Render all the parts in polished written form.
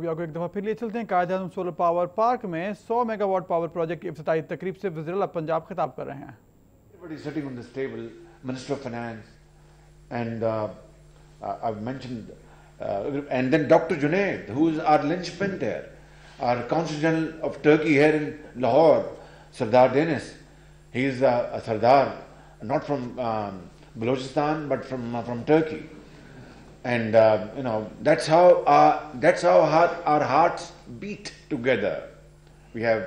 ابھی آپ کو ایک دفعہ پھر لیے چلتے ہیں۔ Quaid Azam solar power park میں 100 میگا واٹ پاور پروجیکٹ کی افتتاحی تقریب سے وزیر اعلیٰ پنجاب خطاب کر رہے ہیں۔ Everybody sitting on this table, Minister of Finance, and I've mentioned, and then Dr. Junaid, who is our linchpin there, our Consul General of Turkey here in Lahore, Sardar Denis. He is a Sardar, not from Balochistan, but from Turkey. And that's how our hearts beat together. We have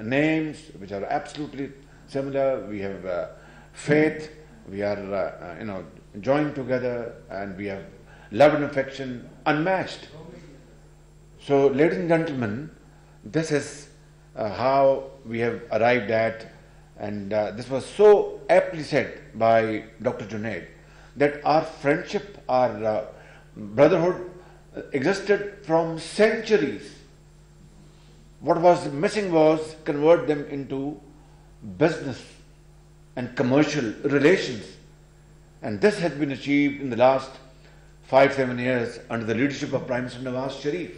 names which are absolutely similar. We have faith. We are joined together, and we have love and affection unmatched. So, ladies and gentlemen, this is how we have arrived at, and this was so aptly said by Dr. Junaid, that our friendship, our brotherhood existed from centuries. What was missing was convert them into business and commercial relations. And this has been achieved in the last 5-7 years under the leadership of Prime Minister Nawaz Sharif.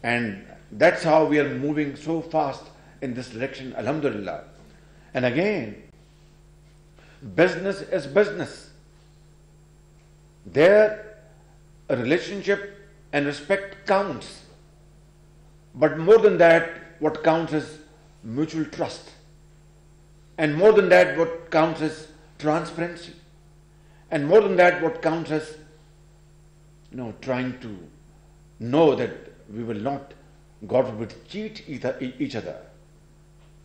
And that's how we are moving so fast in this direction, alhamdulillah. And again, business is business. There, a relationship and respect counts. But more than that, what counts is mutual trust. And more than that, what counts is transparency. And more than that, what counts is trying to know that we will not, God forbid, cheat each other.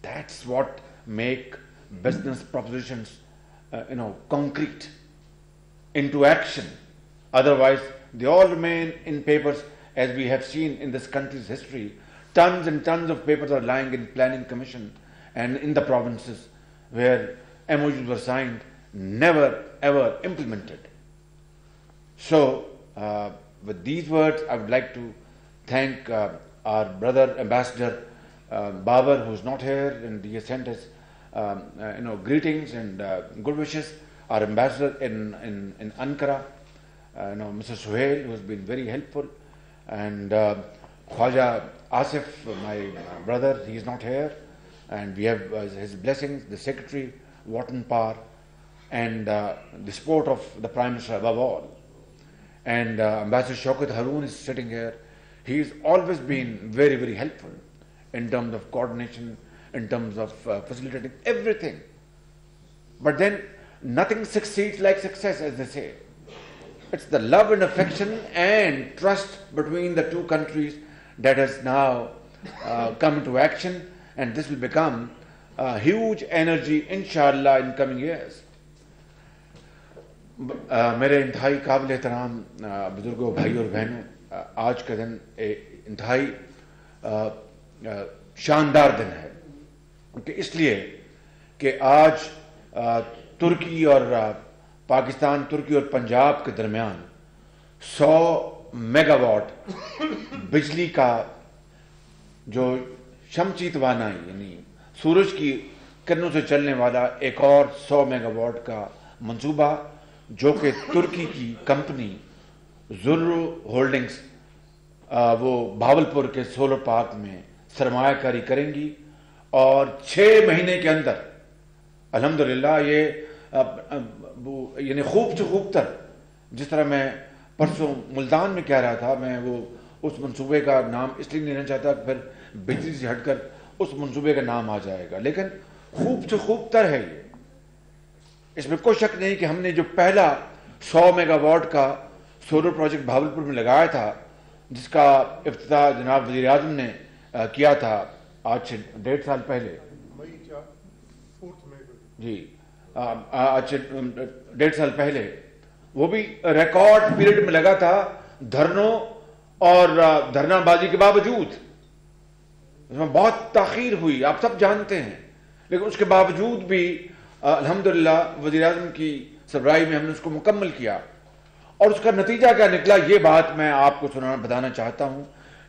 That's what make business propositions, concrete into action. Otherwise, they all remain in papers, as we have seen in this country's history. Tons and tons of papers are lying in planning commission and in the provinces where MOUs were signed, never ever implemented. So, with these words, I would like to thank our brother Ambassador Babar, who is not here, and he has sent us greetings and good wishes. Our ambassador in Ankara, Mr. Suhail, who has been very helpful, and Khwaja Asif, my brother, he is not here, and we have his blessings, the Secretary, Wharton Parr, and the support of the Prime Minister above all. And Ambassador Shaukat Haroon is sitting here. He has always been very, very helpful in terms of coordination, in terms of facilitating everything. But then nothing succeeds like success, as they say. It's the love and affection and trust between the two countries that has now come into action, and this will become a huge energy, inshallah, in coming years. میرے انتہائی قابل احترام بزرگوں، بھائیوں اور بہنوں، آج کا دن انتہائی شاندار دن ہے، اس لیے کہ آج ترکی اور پاکستان، ترکی اور پنجاب کے درمیان 100 میگا واٹ بجلی کا جو شمسی توانائی یعنی سورج کی کرنوں سے چلنے والا ایک اور 100 میگا واٹ کا منصوبہ، جو کہ ترکی کی کمپنی زرو ہولڈنگز وہ بھاولپور کے سولر پارک میں سرمایہ کاری کریں گی، اور 6 مہینے کے اندر الحمدللہ یہ یعنی خوب سے خوب تر، جس طرح میں پرسوں ملتان میں کہہ رہا تھا، میں وہ اس منصوبے کا نام اس لیے نہیں لینا چاہتا کہ پھر بجلی سے ہٹ کر اس منصوبے کا نام آ جائے گا، لیکن خوب سے خوب تر ہے یہ۔ اس میں کوئی شک نہیں کہ ہم نے جو پہلا 100 میگا واٹ کا سولر پروجیکٹ بھاولپور میں لگایا تھا، جس کا افتتاح جناب وزیر اعظم نے کیا تھا آج سے 1.5 سال پہلے، جی آج سے 1.5 سال پہلے، وہ بھی ریکارڈ پیریڈ میں لگا تھا، دھرنوں اور دھرنا بازی کے باوجود۔ اس میں بہت تاخیر ہوئی، آپ سب جانتے ہیں، لیکن اس کے باوجود بھی الحمدللہ وزیر اعظم کی سربراہی میں ہم نے اس کو مکمل کیا، اور اس کا نتیجہ کیا نکلا یہ بات میں آپ کو بتانا چاہتا ہوں،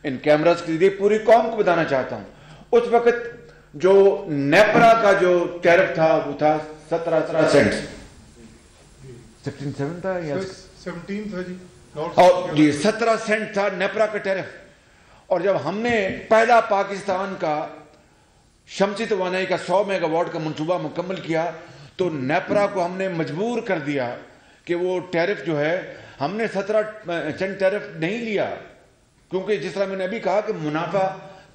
ان کیمراز کے ذریعے پوری قوم کو بتانا چاہتا ہوں۔ اس وقت جو نیپرا کا جو ٹیرف تھا وہ تھا 17 سینٹ، 16 تھا یا 17 تھا جی، اور یہ 17 سینٹ تھا نیپرا کا ٹیرف. اور جب ہم نے پہلا پاکستان کا شمسی توانائی کا 100 میگا واٹ کا منصوبہ مکمل کیا تو نیپرا کو ہم نے مجبور کر دیا کہ وہ ٹیرف جو ہے ہم نے 17 سینٹ ٹیرف نہیں لیا, کیونکہ جس طرح میں نے ابھی کہا کہ منافع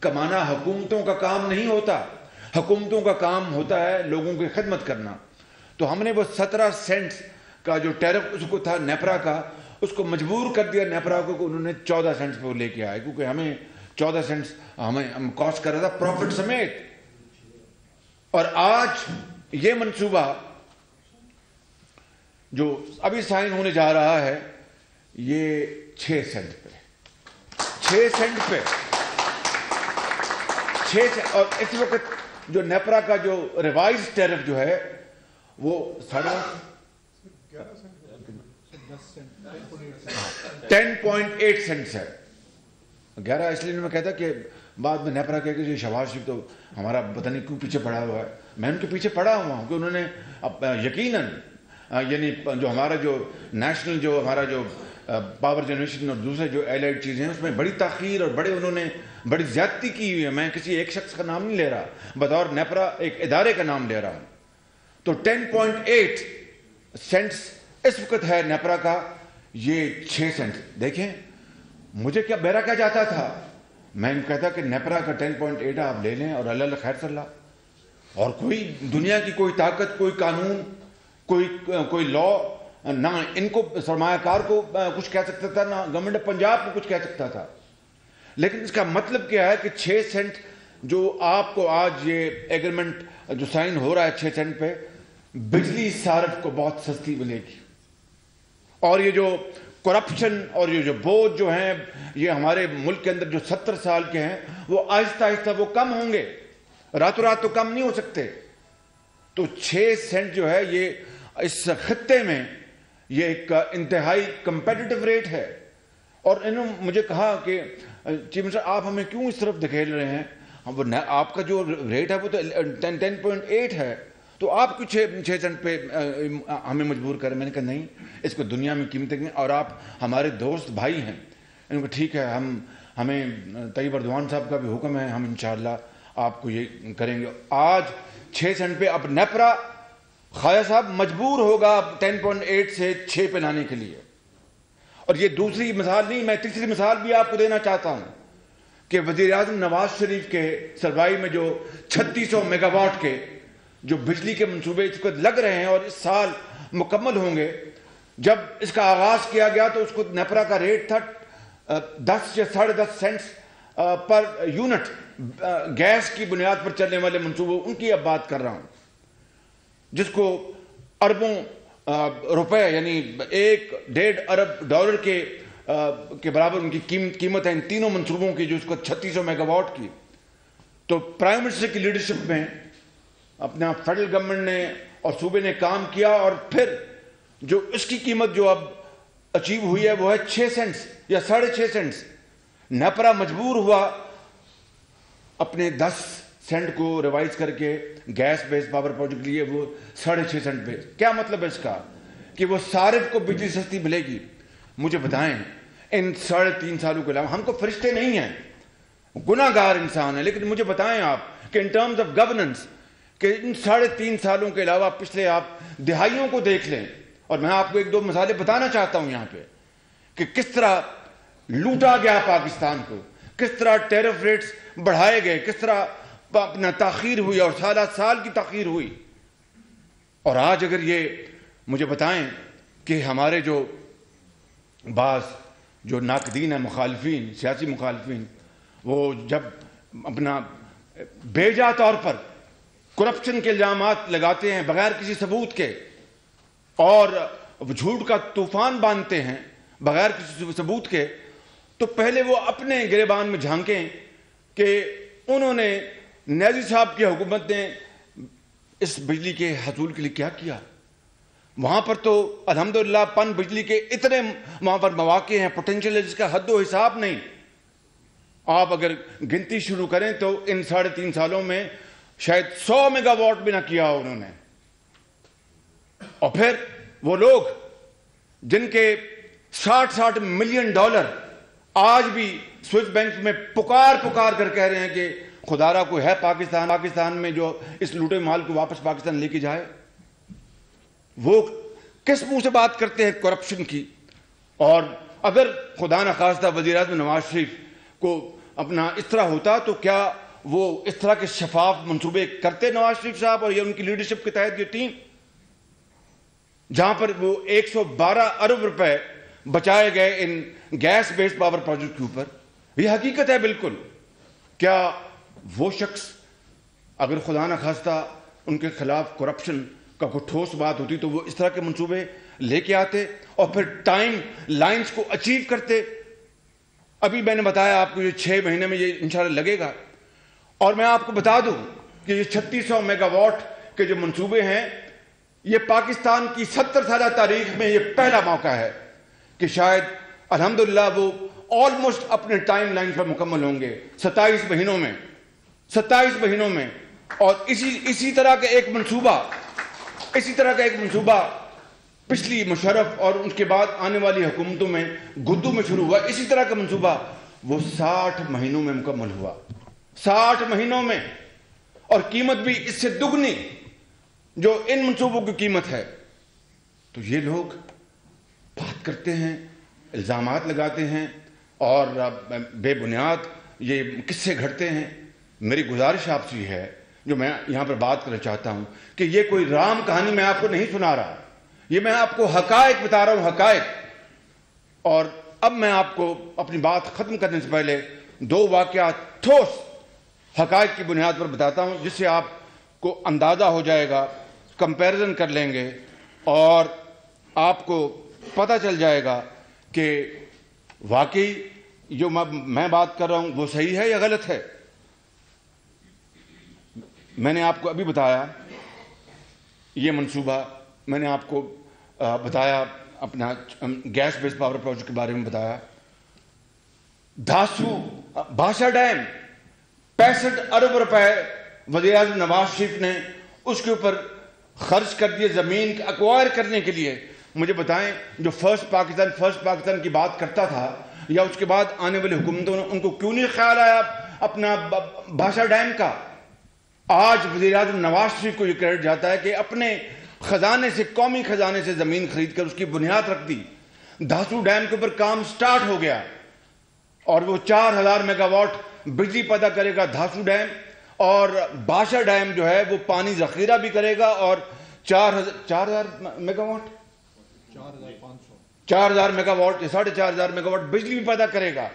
کمانا حکومتوں کا کام نہیں ہوتا, حکومتوں کا کام ہوتا ہے لوگوں کی خدمت کرنا. تو ہم نے وہ 17 سینٹ کا جو ٹیرف اس کو تھا نیپرا کا, اس کو مجبور کر دیا نیپرا کو کہ انہوں نے 14 سینٹس پہ لے کے آئے, کیونکہ ہمیں 14 سینٹس ہمیں کاسٹ کر رہا تھا پروفٹ سمیت. اور آج یہ منصوبہ جو ابھی سائن ہونے جا رہا ہے یہ 6 سینٹ پہ, 6 سینٹ پہ 6. اور اس وقت جو نیپرا کا جو ریوائز ٹیرف جو ہے وہ 10.8 سینٹس ہے. 11 اس لیے میں کہتا کہ بعد میں نیپرا کہہ کہ شہباز شریف تو ہمارا پتہ نہیں کیوں پیچھے پڑا ہوا ہے. میں ان کے پیچھے پڑا ہوا ہوں کہ انہوں نے یقیناً یعنی جو ہمارا جو نیشنل جو ہمارا جو پاور جنریشن اور دوسرے جو ایلائڈ چیزیں ہیں اس میں بڑی تاخیر اور بڑے انہوں نے بڑی زیادتی کی ہوئی ہے. میں کسی ایک شخص کا نام نہیں لے رہا, بطور نیپرا ایک ادارے کا نام لے رہا ہوں. تو 10.8 سینٹس اس وقت ہے نیپرا کا, یہ 6 سینٹ. دیکھیں مجھے کیا میرا کیا جاتا تھا, میں کہتا کہ نیپرا کا 10.8 آپ لے لیں اور اللہ خیر صلی اللہ, اور کوئی دنیا کی کوئی طاقت, کوئی قانون, کوئی لا نہ ان کو سرمایہ کار کو کچھ کہہ سکتا تھا, نہ گورنمنٹ آف پنجاب کو کچھ کہہ سکتا تھا. لیکن اس کا مطلب کیا ہے کہ 6 سینٹ جو آپ کو آج یہ ایگریمنٹ جو سائن ہو رہا ہے 6 سینٹ پہ, بجلی صارف کو بہت سستی ملے گی. اور یہ جو کرپشن اور یہ جو بوجھ جو ہیں یہ ہمارے ملک کے اندر جو 70 سال کے ہیں وہ آہستہ آہستہ وہ کم ہوں گے, راتوں رات تو کم نہیں ہو سکتے. تو 6 سینٹ جو ہے یہ اس خطے میں یہ ایک انتہائی کمپیٹیٹو ریٹ ہے. اور انہوں نے مجھے کہا کہ چیف منسٹر آپ ہمیں کیوں اس طرف دھکیل رہے ہیں, آپ کا جو ریٹ ہے وہ تو 10.8 ہے, تو آپ کچھ 6 سینٹ پہ ہمیں مجبور کریں. میں نے کہا نہیں, اس کو دنیا میں قیمتیں ہیں اور آپ ہمارے دوست بھائی ہیں. ان کو ٹھیک ہے, ہمیں طیب اردوان صاحب کا بھی حکم ہے, ہم انشاءاللہ آپ کو یہ کریں گے. آج 6 سینٹ پہ اب نیپرا خواجہ صاحب مجبور ہوگا 10.8 سے 6 پہ لانے کے لیے. اور یہ دوسری مثال نہیں, میں تیسری مثال بھی آپ کو دینا چاہتا ہوں کہ وزیر اعظم نواز شریف کے سربراہی میں جو 3600 میگا واٹ کے جو بجلی کے منصوبے اس کو لگ رہے ہیں اور اس سال مکمل ہوں گے. جب اس کا آغاز کیا گیا تو اس کو نیپرا کا ریٹ تھا 10 یا 10.5 سینٹس پر یونٹ, گیس کی بنیاد پر چلنے والے منصوبوں ان کی اب بات کر رہا ہوں, جس کو اربوں روپے یعنی 1.5 ارب ڈالر کے برابر ان کی قیمت ہے ان تینوں منصوبوں کی, جو اس کو 3600 میگا واٹ کی. تو پرائم منسٹر کی لیڈرشپ میں اپنا فیڈرل گورنمنٹ نے اور صوبے نے کام کیا, اور پھر جو اس کی قیمت جو اب اچیو ہوئی ہے وہ ہے 6 سینٹس یا 6.5 سینٹس. نیپرا مجبور ہوا اپنے 10 سینٹ کو ریوائز کر کے گیس بیس پاور پروجیکٹ لیے وہ 6.5 سینٹ پہ. کیا مطلب ہے اس کا کہ وہ صارف کو بجلی سستی ملے گی. مجھے بتائیں ان 3.5 سالوں کے علاوہ, ہم کو فرشتے نہیں ہیں, گناہ گار انسان ہیں, لیکن مجھے بتائیں آپ کہ ان ٹرمز آف گورننس کہ ان 3.5 سالوں کے علاوہ پچھلے آپ دہائیوں کو دیکھ لیں. اور میں آپ کو 1-2 مثالیں بتانا چاہتا ہوں یہاں پہ کہ کس طرح لوٹا گیا پاکستان کو, کس طرح ٹیرف ریٹس بڑھائے گئے, کس طرح اپنا تاخیر ہوئی اور سال کی تاخیر ہوئی. اور آج اگر یہ مجھے بتائیں کہ ہمارے جو بعض جو ناقدین ہیں, مخالفین, سیاسی مخالفین, وہ جب اپنا بیجا طور پر کرپشن کے الزامات لگاتے ہیں بغیر کسی ثبوت کے اور جھوٹ کا طوفان باندھتے ہیں بغیر کسی ثبوت کے, تو پہلے وہ اپنے گریبان میں جھانکیں کہ انہوں نے نیازی صاحب کی حکومت نے اس بجلی کے حصول کے لیے کیا کیا. وہاں پر تو الحمدللہ پن بجلی کے اتنے وہاں پر مواقع ہیں, پوٹینشیل ہے جس کا حد و حساب نہیں. آپ اگر گنتی شروع کریں تو ان 3.5 سالوں میں شاید 100 میگا واٹ بھی نہ کیا ہو انہوں نے. اور پھر وہ لوگ جن کے 60 ملین ڈالر آج بھی سوئس بینک میں پکار کر کہہ رہے ہیں کہ خدا را کوئی ہے پاکستان میں جو اس لوٹے مال کو واپس پاکستان لے کے جائے. وہ کس منہ سے بات کرتے ہیں کرپشن کی؟ اور اگر خدا نخواستہ وزیر اعظم نواز شریف کو اپنا اس طرح ہوتا تو کیا وہ اس طرح کے شفاف منصوبے کرتے نواز شریف صاحب اور یہ ان کی لیڈرشپ کے تحت یہ ٹیم، جہاں پر وہ 112 ارب روپے بچائے گئے ان گیس بیسڈ پاور پروجیکٹ کے اوپر؟ یہ حقیقت ہے بالکل. کیا وہ شخص اگر خدا نخواستہ ان کے خلاف کرپشن کا کوئی ٹھوس بات ہوتی تو وہ اس طرح کے منصوبے لے کے آتے اور پھر ٹائم لائنز کو اچیو کرتے؟ ابھی میں نے بتایا آپ کو یہ 6 مہینے میں یہ انشاءاللہ لگے گا. اور میں آپ کو بتا دوں کہ یہ 3600 میگا واٹ کے جو منصوبے ہیں، یہ پاکستان کی 70 سالہ تاریخ میں یہ پہلا موقع ہے کہ شاید الحمدللہ وہ آلموسٹ اپنے ٹائم لائن پر مکمل ہوں گے 27 مہینوں میں. اور اسی طرح کا ایک منصوبہ پچھلی مشرف اور اس کے بعد آنے والی حکومتوں میں گدو میں شروع ہوا. اسی طرح کا منصوبہ وہ 60 مہینوں میں مکمل ہوا، 60 مہینوں میں، اور قیمت بھی اس سے دگنی جو ان منصوبوں کی قیمت ہے. تو یہ لوگ بات کرتے ہیں، الزامات لگاتے ہیں اور بے بنیاد یہ قصے گھڑتے ہیں. میری گزارش آپ سے ہے جو میں یہاں پر بات کرنا چاہتا ہوں کہ یہ کوئی رام کہانی میں آپ کو نہیں سنا رہا، یہ میں آپ کو حقائق بتا رہا ہوں، حقائق. اور اب میں آپ کو اپنی بات ختم کرنے سے پہلے 2 واقعات ٹھوس حقائق کی بنیاد پر بتاتا ہوں جس سے آپ کو اندازہ ہو جائے گا، کمپیریزن کر لیں گے اور آپ کو پتہ چل جائے گا کہ واقعی جو میں بات کر رہا ہوں وہ صحیح ہے یا غلط ہے. میں نے آپ کو ابھی بتایا یہ منصوبہ، میں نے آپ کو بتایا اپنا گیس بیس پاور پروجیکٹ کے بارے میں بتایا. دھاسو بھاشا ڈیم 65 ارب روپے وزیر اعظم نواز شریف نے اس کے اوپر خرچ کر دیے زمین ایکوائر کرنے کے لیے. مجھے بتائیں جو فرسٹ پاکستان کی بات کرتا تھا یا اس کے بعد آنے والی حکومتوں نے ان کو کیوں نہیں خیال آیا اپنا بھاشا ڈیم کا؟ آج وزیر اعظم نواز شریف کو یہ کریڈٹ جاتا ہے کہ اپنے خزانے سے، قومی خزانے سے زمین خرید کر اس کی بنیاد رکھ دی. دھاسو ڈیم کے اوپر کام سٹارٹ ہو گیا اور وہ 4000 میگا واٹ بجلی پیدا کرے گا دھاسو ڈیم، اور بھاشا ڈیم جو ہے وہ پانی ذخیرہ بھی کرے گا اور 4000 میگا واٹ 4000 میگا واٹ یا 4500 میگا واٹ بجلی بھی پیدا کرے گا.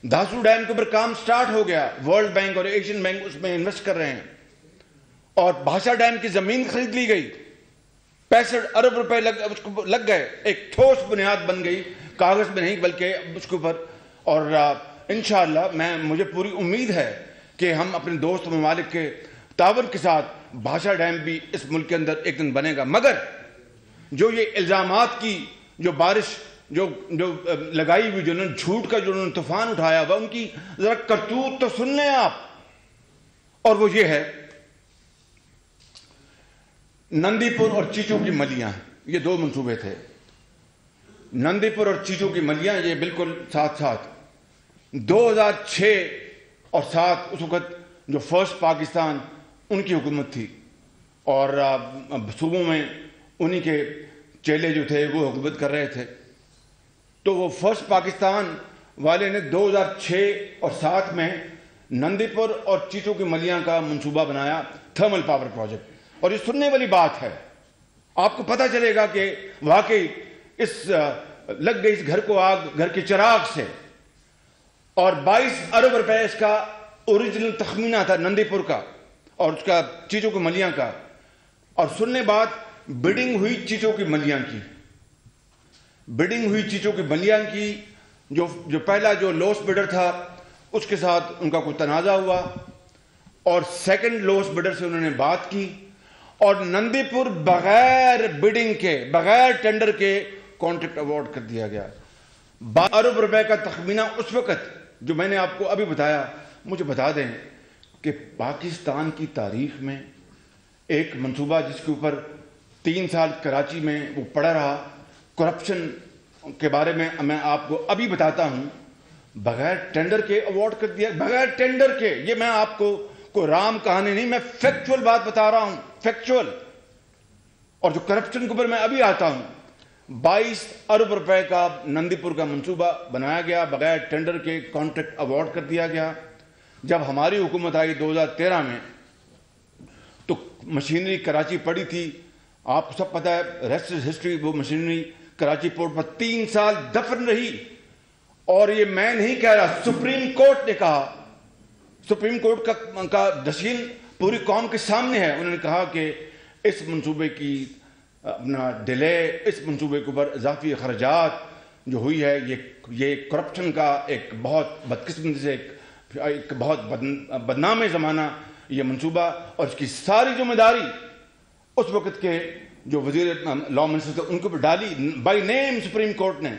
دھاسو ڈیم کے اوپر کام سٹارٹ ہو گیا، ورلڈ بینک اور ایشین بینک اس میں انویسٹ کر رہے ہیں. اور بھاشا ڈیم کی زمین خرید لی گئی، 65 ارب روپے لگ گئے، ایک ٹھوس بنیاد بن گئی، کاغذ میں نہیں بلکہ اس کے اوپر. اور انشاءاللہ مجھے پوری امید ہے کہ ہم اپنے دوست ممالک کے تعاون کے ساتھ بھاشا ڈیم بھی اس ملک کے اندر ایک دن بنے گا. مگر جو یہ الزامات کی جو بارش جو لگائی ہوئی، جو انہوں نے جھوٹ کا جو انہوں نے طوفان اٹھایا ہوا، ان کی ذرا کرتوت تو سن لیں آپ. اور وہ یہ ہے نندی پور اور چیچو کی ملیاں، یہ 2 منصوبے تھے. نندی پور اور چیچو کی ملیاں یہ بالکل ساتھ 2006 اور 7 اس وقت جو فرسٹ پاکستان ان کی حکومت تھی اور صوبوں میں انہی کے چیلے جو تھے وہ حکومت کر رہے تھے. تو وہ فرسٹ پاکستان والے نے 2006 اور 7 میں نندی پور اور چیچو کی ملیاں کا منصوبہ بنایا، تھرمل پاور پروجیکٹ. اور یہ سننے والی بات ہے، آپ کو پتہ چلے گا کہ واقعی لگ گئی اس گھر کو آگ گھر کے چراغ سے. اور 22 ارب روپے اس کا اوریجنل تخمینہ تھا نندی پور کا اور اس کا چیچو کی ملیاں کا. اور سننے بات بڈنگ ہوئی چیچو کی ملیاں کی، جو پہلا جو لوس بڈر تھا اس کے ساتھ ان کا کوئی تنازع ہوا اور سیکنڈ لوس بڈر سے انہوں نے بات کی اور نندی پور بغیر بڈنگ کے، بغیر ٹینڈر کے کانٹریکٹ ایوارڈ کر دیا گیا. 12 ارب روپے کا تخمینہ اس وقت جو میں نے آپ کو ابھی بتایا. مجھے بتا دیں کہ پاکستان کی تاریخ میں ایک منصوبہ جس کے اوپر 3 سال کراچی میں وہ پڑا رہا، کرپشن کے بارے میں میں آپ کو ابھی بتاتا ہوں. بغیر ٹینڈر کے ایوارڈ کر دیا, بغیر ٹینڈر کے. یہ میں آپ کو کوئی رام کہانی نہیں, میں فیکچول بات بتا رہا ہوں, فیکچول. اور جو کرپشن کے اوپر میں ابھی آتا ہوں, 22 ارب روپے کا نندی پور کا منصوبہ بنایا گیا, بغیر ٹینڈر کے کانٹریکٹ ایوارڈ کر دیا گیا. جب ہماری حکومت آئی 2013 میں تو مشینری کراچی پڑی تھی, آپ کو سب پتہ ہے, ریسٹ از ہسٹری. وہ مشینری کراچی پورٹ پر 3 سال دفن رہی. اور یہ میں نہیں کہہ رہا, سپریم کورٹ نے کہا, سپریم کورٹ کا ڈسیژن پوری قوم کے سامنے ہے. انہوں نے کہا کہ اس منصوبے کی اپنا ڈیلے, اس منصوبے کے اوپر اضافی اخراجات جو ہوئی ہے, یہ کرپشن کا ایک بہت بدقسمتی سے ایک بہت بدنام زمانہ یہ منصوبہ, اور اس کی ساری ذمہ داری اس وقت کے جو وزیر لا منسٹر تھے ان کے اوپر ڈالی بائی نیم سپریم کورٹ نے,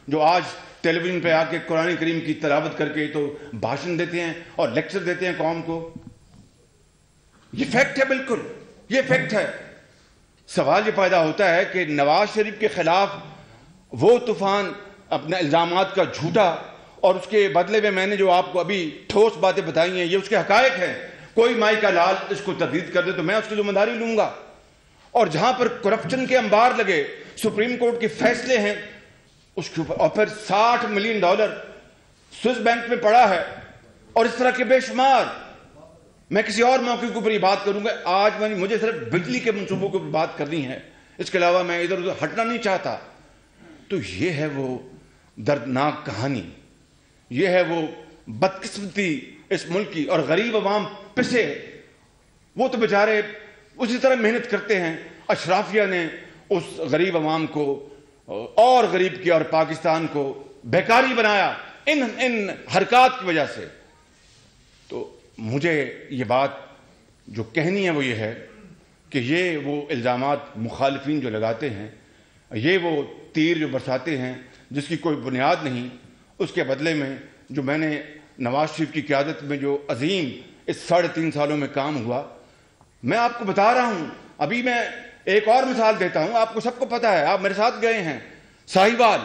جو آج ٹیلی ویژن پہ آ کے قرآن کریم کی تلاوت کر کے تو بھاشن دیتے ہیں اور لیکچر دیتے ہیں قوم کو. یہ فیکٹ ہے, بالکل یہ فیکٹ ہے. سوال یہ پیدا ہوتا ہے کہ نواز شریف کے خلاف وہ طوفان اپنے الزامات کا جھوٹا, اور اس کے بدلے میں نے جو آپ کو ابھی ٹھوس باتیں بتائی ہیں یہ اس کے حقائق ہیں. کوئی مائی کا لال اس کو تردید کر دے تو میں اس کی ذمہ داری لوں گا. اور جہاں پر کرپشن کے انبار لگے, سپریم کورٹ کے فیصلے ہیں اس کے اوپر, اور پھر $60 ملین سوئس بینک میں پڑا ہے, اور اس طرح کے بے شمار. میں کسی اور موقع کے اوپر یہ بات کروں گا. آج مجھے صرف بجلی کے منصوبوں کے اوپر بات کرنی ہے, اس کے علاوہ میں ادھر ادھر ہٹنا نہیں چاہتا. تو یہ ہے وہ دردناک کہانی, یہ ہے وہ بدقسمتی اس ملک کی. اور غریب عوام پسے, وہ تو بیچارے اسی طرح محنت کرتے ہیں. اشرافیہ نے اس غریب عوام کو اور غریب کیا اور پاکستان کو بیکاری بنایا ان حرکات کی وجہ سے. تو مجھے یہ بات جو کہنی ہے وہ یہ ہے کہ یہ وہ الزامات مخالفین جو لگاتے ہیں, یہ وہ تیر جو برساتے ہیں جس کی کوئی بنیاد نہیں, اس کے بدلے میں جو میں نے نواز شریف کی قیادت میں جو عظیم اس 3.5 سالوں میں کام ہوا, میں آپ کو بتا رہا ہوں. ابھی میں ایک اور مثال دیتا ہوں, آپ کو سب کو پتا ہے, آپ میرے ساتھ گئے ہیں. ساہیوال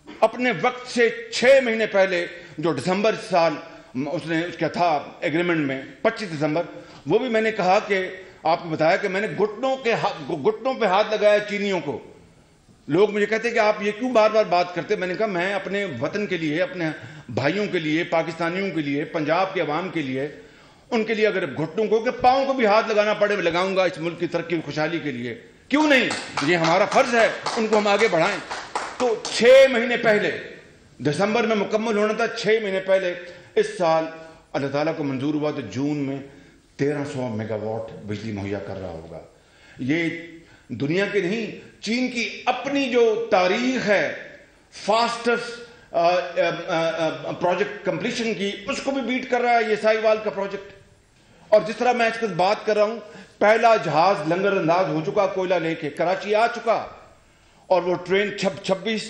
اپنے وقت سے 6 مہینے پہلے جو دسمبر سال اس نے اس کا تھا ایگریمنٹ میں 25 دسمبر, وہ بھی میں نے کہا کہ آپ کو بتایا کہ میں نے گھٹنوں پہ ہاتھ لگایا چینیوں کو. لوگ مجھے کہتے کہ آپ یہ کیوں بار بار بات کرتے. میں نے کہا میں اپنے وطن کے لیے, اپنے بھائیوں کے لیے, پاکستانیوں کے لیے, پنجاب کے عوام کے لیے, ان کے لیے اگر گھٹنوں کو کہ پاؤں کو بھی ہاتھ لگانا پڑے لگاؤں گا اس ملک کی ترقی اور خوشحالی کے لیے. کیوں نہیں, یہ ہمارا فرض ہے, ان کو ہم آگے بڑھائیں. تو 6 مہینے پہلے, دسمبر میں مکمل ہونا تھا, 6 مہینے پہلے اس سال اللہ تعالیٰ کو منظور ہوا تو جون میں 1300 میگا واٹ بجلی مہیا کر رہا ہوگا. یہ دنیا کے نہیں, چین کی اپنی جو تاریخ ہے فاسٹسٹ پروجیکٹ کمپلیشن کی, اس کو بھی بیٹ کر رہا ہے یہ ساہیوال کا پروجیکٹ. اور جس طرح میں اس وقت بات کر رہا ہوں, پہلا جہاز لنگر انداز ہو چکا, کوئلہ لے کے کراچی آ چکا, اور وہ ٹرین 26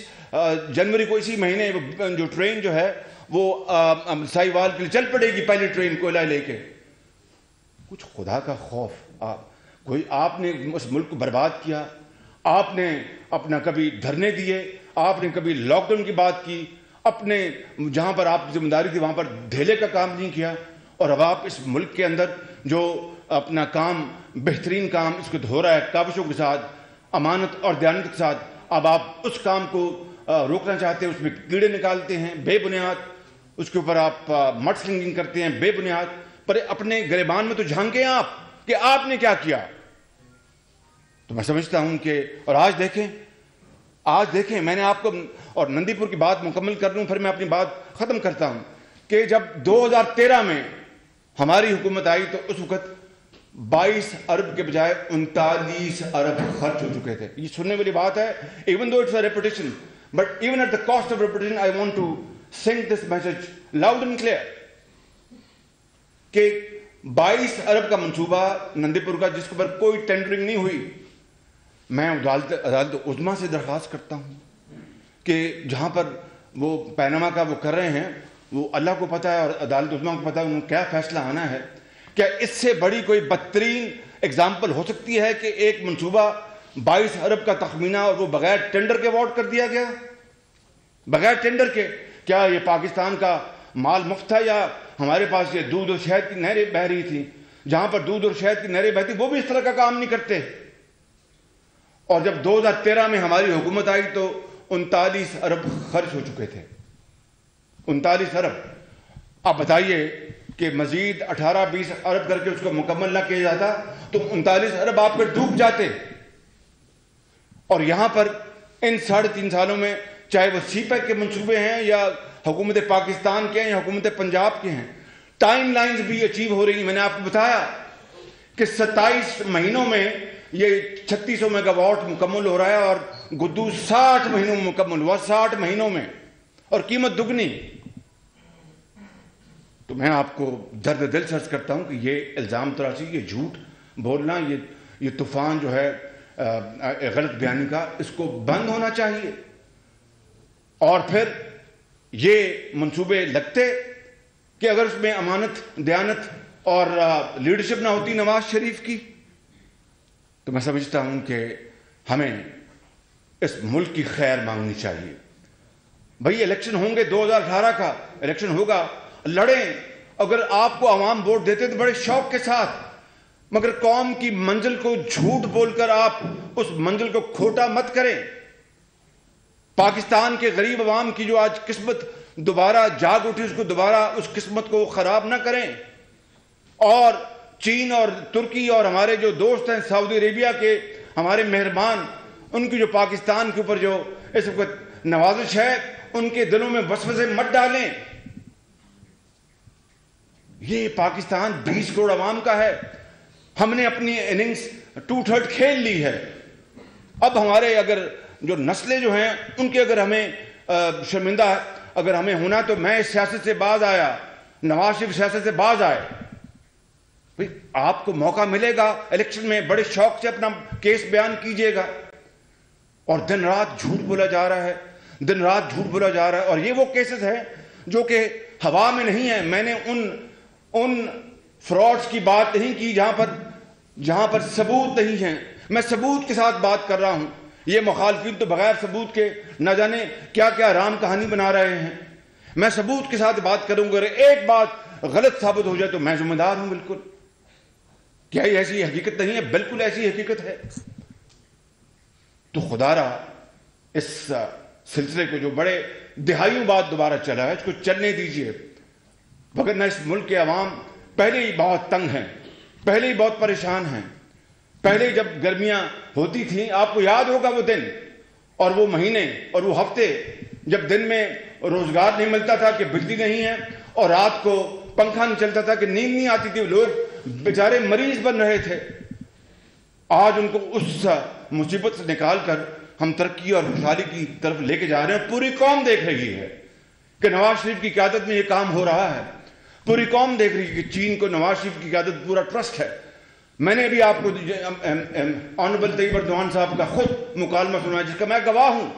جنوری کو اسی مہینے جو ٹرین جو ہے وہ ساہیوال کے لیے چل پڑے گی, پہلی ٹرین کوئلہ لے کے. کچھ خدا کا خوف, آپ نے اس ملک کو برباد کیا. آپ نے اپنا کبھی دھرنے دیے, آپ نے کبھی لاک ڈاؤن کی بات کی, اپنے جہاں پر آپ ذمہ داری تھی وہاں پر ڈھیلے کا کام نہیں کیا. اور اب آپ اس ملک کے اندر جو اپنا کام, بہترین کام اس کو دھو رہا ہے کاوشوں کے ساتھ, امانت اور دیانت کے ساتھ, اب آپ اس کام کو روکنا چاہتے ہیں, اس میں کیڑے نکالتے ہیں بے بنیاد, اس کے اوپر آپ مڈ سلنگنگ کرتے ہیں بے بنیاد. پر اپنے گریبان میں تو جھانکیں آپ کہ آپ نے کیا کیا. تو میں سمجھتا ہوں کہ, اور آج دیکھیں میں نے آپ کو, اور نندی پور کی بات مکمل کر لوں پھر میں اپنی بات ختم کرتا ہوں, کہ جب 2013 میں ہماری حکومت آئی تو اس وقت 22 ارب کے بجائے 39 ارب خرچ ہو چکے تھے. یہ سننے والی بات ہے, even though it's a repetition, but even at the cost of repetition I want to send this message loud and clear کہ 22 ارب کا منصوبہ نندی پور کا, جس کے اوپر کوئی ٹینڈرنگ نہیں ہوئی. میں عدالت عظمیٰ سے درخواست کرتا ہوں کہ جہاں پر وہ پیناما کا وہ کر رہے ہیں, وہ اللہ کو پتہ ہے اور عدالت عظمیٰ کو پتہ ہے انہوں نے کیا فیصلہ آنا ہے. کیا اس سے بڑی کوئی بدترین اگزامپل ہو سکتی ہے کہ ایک منصوبہ 22 ارب کا تخمینہ اور وہ بغیر ٹینڈر کے ایوارڈ کر دیا گیا؟ بغیر ٹینڈر کے. کیا یہ پاکستان کا مال مفت تھا یا ہمارے پاس یہ دودھ اور شہد کی نہریں بہ رہی تھیں؟ جہاں پر دودھ اور شہد کی نہریں بہتی وہ بھی اس طرح کا کام نہیں کرتے. اور جب 2013 میں ہماری حکومت آئی تو 39 ارب خرچ ہو چکے تھے. 39 ارب. آپ بتائیے کہ مزید 18-20 ارب کر کے اس کو مکمل نہ کیا جاتا تو 39 ارب آپ کے ڈوب جاتے. اور یہاں پر ان 3.5 سالوں میں چاہے وہ سی پیک کے منصوبے ہیں یا حکومت پاکستان کے ہیں یا حکومت پنجاب کے ہیں, ٹائم لائنز بھی اچیو ہو رہی ہیں. میں نے آپ کو بتایا کہ 27 مہینوں میں یہ 3600 میگا واٹ مکمل ہو رہا ہے اور گدو 60 مہینوں میں مکمل ہوا, 60 مہینوں میں, اور قیمت دگنی. تو میں آپ کو درد دل سے عرض کرتا ہوں کہ یہ الزام تراشی, یہ جھوٹ بولنا, یہ طوفان جو ہے غلط بیانی کا, اس کو بند ہونا چاہیے. اور پھر یہ منصوبے لگتے کہ اگر اس میں امانت, دیانت اور لیڈرشپ نہ ہوتی نواز شریف کی, تو میں سمجھتا ہوں کہ ہمیں اس ملک کی خیر مانگنی چاہیے. بھئی الیکشن ہوں گے, 2018 کا الیکشن ہوگا, لڑیں. اگر آپ کو عوام ووٹ دیتے تو بڑے شوق کے ساتھ, مگر قوم کی منزل کو جھوٹ بول کر آپ اس منزل کو کھوٹا مت کریں. پاکستان کے غریب عوام کی جو آج قسمت دوبارہ جاگ اٹھی, اس کو دوبارہ اس قسمت کو خراب نہ کریں. اور چین اور ترکی اور ہمارے جو دوست ہیں سعودی عربیہ کے, ہمارے مہربان, ان کی جو پاکستان کے اوپر جو اس وقت نوازش ہے, ان کے دلوں میں وسوسے مت ڈالیں. یہ پاکستان 20 کروڑ عوام کا ہے. ہم نے اپنی اننگز 2/3 کھیل لی ہے. اب ہمارے اگر جو نسلیں جو ہیں ان کے اگر ہمیں شرمندہ اگر ہمیں ہونا, تو میں اس سیاست سے باز آیا, نواز شریف سیاست سے باز آئے. آپ کو موقع ملے گا الیکشن میں, بڑے شوق سے اپنا کیس بیان کیجئے گا. اور دن رات جھوٹ بولا جا رہا ہے, دن رات جھوٹ بولا جا رہا ہے. اور یہ وہ کیسز ہیں جو کہ ہوا میں نہیں ہیں. میں نے ان فراڈز کی بات نہیں کی جہاں پر ثبوت نہیں ہیں. میں ثبوت کے ساتھ بات کر رہا ہوں. یہ مخالفین تو بغیر ثبوت کے نہ جانے کیا کیا رام کہانی بنا رہے ہیں. میں ثبوت کے ساتھ بات کروں گا. ایک بات غلط ثابت ہو جائے تو میں ذمہ دار ہوں. بالکل. کیا یہ ایسی حقیقت نہیں ہے؟ بالکل ایسی حقیقت ہے. تو خدا را اس سلسلے کو جو بڑے دہائیوں بعد دوبارہ چلا ہے, اس کو چلنے دیجئے. وگرنہ اس ملک کے عوام پہلے ہی بہت تنگ ہیں, پہلے ہی بہت پریشان ہیں. پہلے جب گرمیاں ہوتی تھیں, آپ کو یاد ہوگا وہ دن اور وہ مہینے اور وہ ہفتے جب دن میں روزگار نہیں ملتا تھا کہ بجلی نہیں ہے, اور رات کو پنکھا نہیں چلتا تھا کہ نیند نہیں آتی تھی, لوگ بیچارے مریض بن رہے تھے. آج ان کو اس مصیبت سے نکال کر ہم ترقی اور خوشحالی کی طرف لے کے جا رہے ہیں. پوری قوم دیکھ رہی ہے کہ نواز شریف کی قیادت میں یہ کام ہو رہا ہے. پوری قوم دیکھ رہی ہے کہ چین کو نواز شریف کی قیادت پورا ٹرسٹ ہے. میں نے بھی آپ کو آنریبل طیب اردوان صاحب کا خود مکالمہ سنا جس کا میں گواہ ہوں.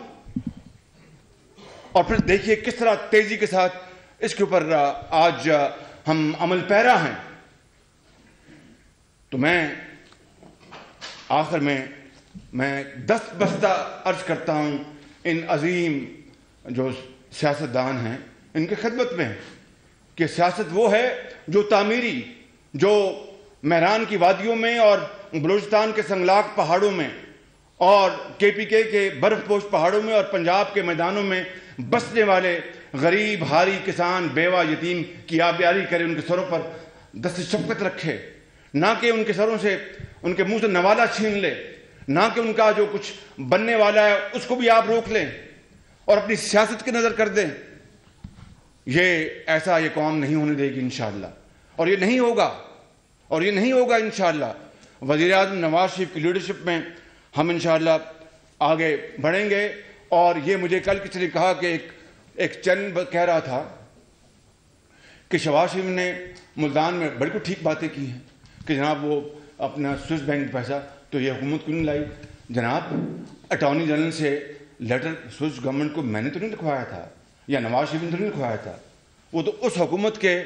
اور پھر دیکھیے کس طرح تیزی کے ساتھ اس کے اوپر آج ہم عمل پیرا ہیں. تو میں آخر میں دست بستہ عرض کرتا ہوں ان عظیم جو سیاستدان ہیں ان کی خدمت میں کہ سیاست وہ ہے جو تعمیری, جو میران کی وادیوں میں اور بلوچستان کے سنگلاق پہاڑوں میں اور KPK کے برف پوش پہاڑوں میں اور پنجاب کے میدانوں میں بسنے والے غریب, ہاری, کسان, بیوہ, یتیم کی آبیاری کرے, ان کے سروں پر دست شفقت رکھے, نہ کہ ان کے سروں سے ان کے منہ سے نوالا چھین لے, نہ کہ ان کا جو کچھ بننے والا ہے اس کو بھی آپ روک لیں اور اپنی سیاست کی نظر کر دیں. ایسا یہ قوم نہیں ہونے دے گی انشاءاللہ. اور یہ نہیں ہوگا انشاءاللہ. وزیر اعظم نواز شریف کی لیڈرشپ میں ہم انشاءاللہ آگے بڑھیں گے. اور یہ مجھے کل کسی نے کہا کہ ایک چینل کہہ رہا تھا کہ شہباز شریف نے ملتان میں بڑی کو ٹھیک باتیں کی ہیں کہ جناب وہ اپنا سوئس بینک پیسہ تو یہ حکومت کیوں نہیں لائی. جناب اٹارنی جنرل سے لیٹر سوئس گورنمنٹ کو میں نے تو نہیں لکھوایا تھا, یا نواز شریف نے تو نہیں لکھوایا تھا. وہ تو اس حکومت کے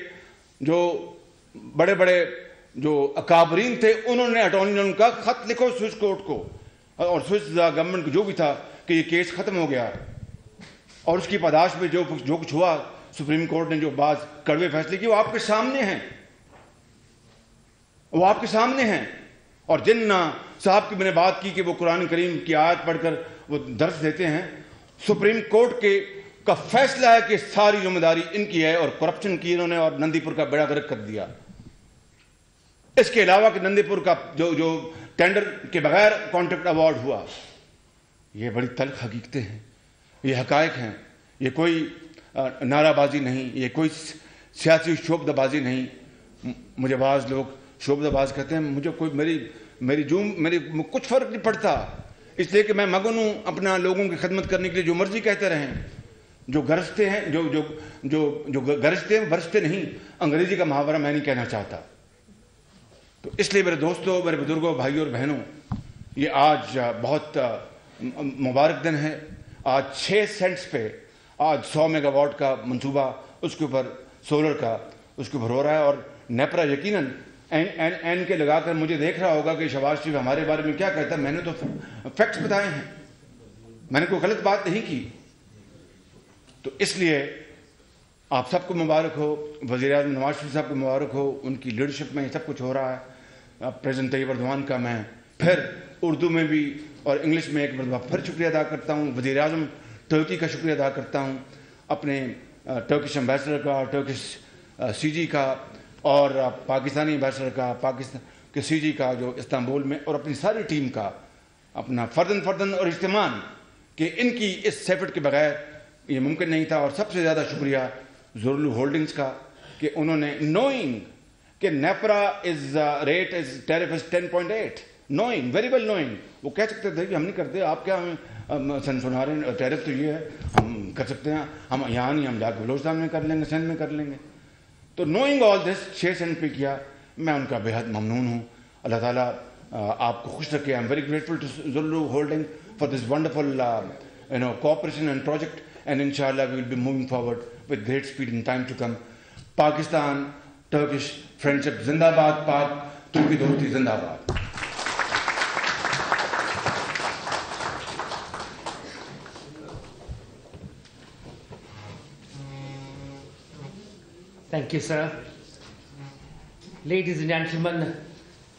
جو بڑے بڑے جو اکابرین تھے انہوں نے اٹارنی جنرل کا خط لکھو سوئس کورٹ کو اور سوئس گورنمنٹ کو جو بھی تھا کہ یہ کیس ختم ہو گیا. اور اس کی پاداش میں جو کچھ ہوا، سپریم کورٹ نے جو بعض کڑوے فیصلے کیے، وہ آپ کے سامنے ہیں، وہ آپ کے سامنے ہیں. اور جن صاحب کی میں نے بات کی کہ وہ قرآن کریم کی آیت پڑھ کر وہ درس دیتے ہیں، سپریم کورٹ کا فیصلہ ہے کہ ساری ذمہ داری ان کی ہے، اور کرپشن کی انہوں نے، اور نندی پور کا بیڑا غرق کر دیا. اس کے علاوہ کہ نندی پور کا جو ٹینڈر کے بغیر کانٹریکٹ ایوارڈ ہوا، یہ بڑی تلخ حقیقتیں ہیں، یہ حقائق ہیں، یہ کوئی نعرہ بازی نہیں، یہ کوئی سیاسی شعبدہ بازی نہیں. مجھے بعض لوگ شعبدہ باز کہتے ہیں، مجھے کوئی میری کچھ فرق نہیں پڑتا، اس لیے کہ میں مگن ہوں اپنا لوگوں کی خدمت کرنے کے لیے. جو مرضی کہتے رہیں، جو گرجتے ہیں جو گرجتے ہیں برستے نہیں، انگریزی کا محاورہ میں نہیں کہنا چاہتا. تو اس لیے میرے دوستوں، میرے بزرگوں، بھائیوں اور بہنوں، یہ آج بہت مبارک دن ہے. آج 6 سینٹس پہ آج 100 میگا واٹ کا منصوبہ، اس کے اوپر سولر کا اس کے اوپر ہو رہا ہے. اور نیپرا یقیناً این کے لگا کر مجھے دیکھ رہا ہوگا کہ شہباز شریف ہمارے بارے میں کیا کہتا ہے. میں نے تو فیکٹس بتائے ہیں، میں نے کوئی غلط بات نہیں کی. تو اس لیے آپ سب کو مبارک ہو، وزیر اعظم نواز شریف صاحب کو مبارک ہو، ان کی لیڈرشپ میں یہ سب کچھ ہو رہا ہے. پریزیڈنٹ طیب ایردوان کا میں پھر اردو میں بھی اور انگلش میں ایک مرتبہ پھر شکریہ ادا کرتا ہوں. وزیر اعظم ترکی کا شکریہ ادا کرتا ہوں، اپنے ٹرکش ایمبیسڈر کا، ٹرکش سی جی کا، اور پاکستانی ایمبیسڈر کا، پاکستان کے سی جی کا جو استنبول میں، اور اپنی ساری ٹیم کا، اپنا فردن اور اجتماعاً، کہ ان کی اس سیفٹ کے بغیر یہ ممکن نہیں تھا. اور سب سے زیادہ شکریہ زورلو ہولڈنگز کا کہ انہوں نے نوئنگ کہ NEPRA rate is tariff is 10.8، knowing very well knowing, وہ کہہ سکتے تھے کہ ہم نہیں کرتے، آپ کیا ہمیں سنا رہے ہیں، ٹیرف تو یہ ہے، ہم کر سکتے ہیں، ہم یہاں نہیں، ہم جا کے بلوچستان میں کر لیں گے، سندھ میں کر لیں گے. تو نوئنگ آل دس 6 سینٹ پہ کیا. میں ان کا بےحد ممنون ہوں. اللہ تعالیٰ آپ کو خوش رکھے. I am very grateful to Zorlu holding for this wonderful cooperation and project, and inshallah we will be moving forward with great speed in time to come. Pakistan, Turkish friendship zindabad, Pak, Turki dosti zindabad. Thank you, sir. Ladies and gentlemen,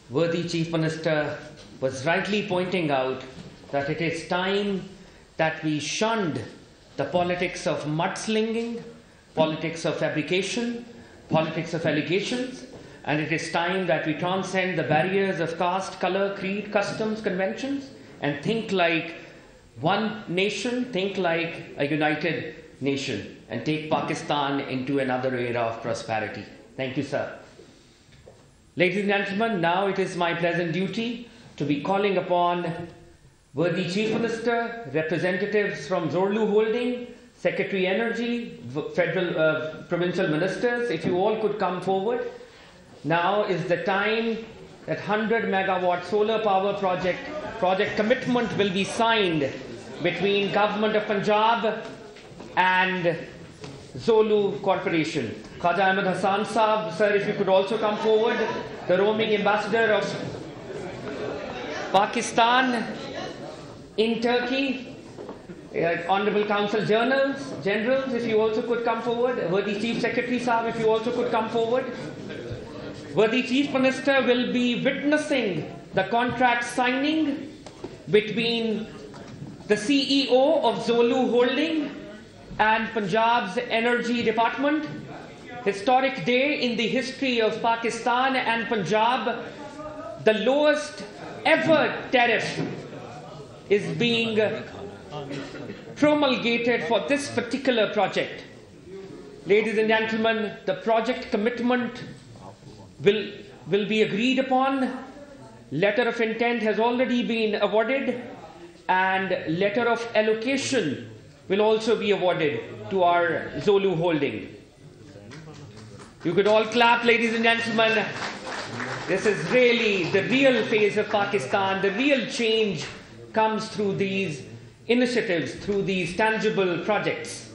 worthy Chief Minister was rightly pointing out that it is time that we shunned the politics of mudslinging, politics of fabrication, politics of allegations, and it is time that we transcend the barriers of caste, color, creed, customs, conventions, and think like one nation, think like a united nation, and take Pakistan into another era of prosperity. Thank you, sir. Ladies and gentlemen, now it is my pleasant duty to be calling upon worthy Chief Minister, representatives from Zorlu Holding, Secretary Energy, Federal Provincial Ministers, if you all could come forward. Now is the time that 100 megawatt solar power project commitment will be signed between Government of Punjab and Zolu Corporation. Khaja Ahmed Hassan Saab, sir, if you could also come forward, the roaming ambassador of Pakistan in Turkey, Honorable Council Generals, if you also could come forward, worthy Chief Secretary Saab, if you also could come forward. Worthy Chief Minister will be witnessing the contract signing between the CEO of Zolu Holding and Punjab's Energy Department. Historic day in the history of Pakistan and Punjab. The lowest ever tariff is being promulgated for this particular project. Ladies and gentlemen, the project commitment will be agreed upon. Letter of intent has already been awarded, and letter of allocation will also be awarded to our Zolu Holding. You could all clap, ladies and gentlemen. This is really the real phase of Pakistan. The real change comes through these initiatives, through these tangible projects.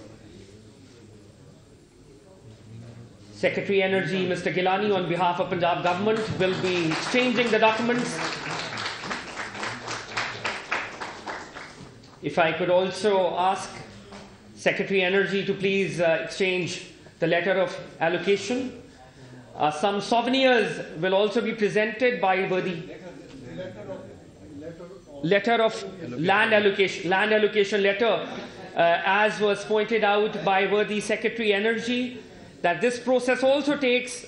Secretary Energy, Mr. Gilani, on behalf of Punjab government, will be exchanging the documents. If I could also ask Secretary Energy to please exchange the letter of allocation. Some souvenirs will also be presented by worthy letter of land allocation letter, as was pointed out by worthy Secretary Energy, that this process also takes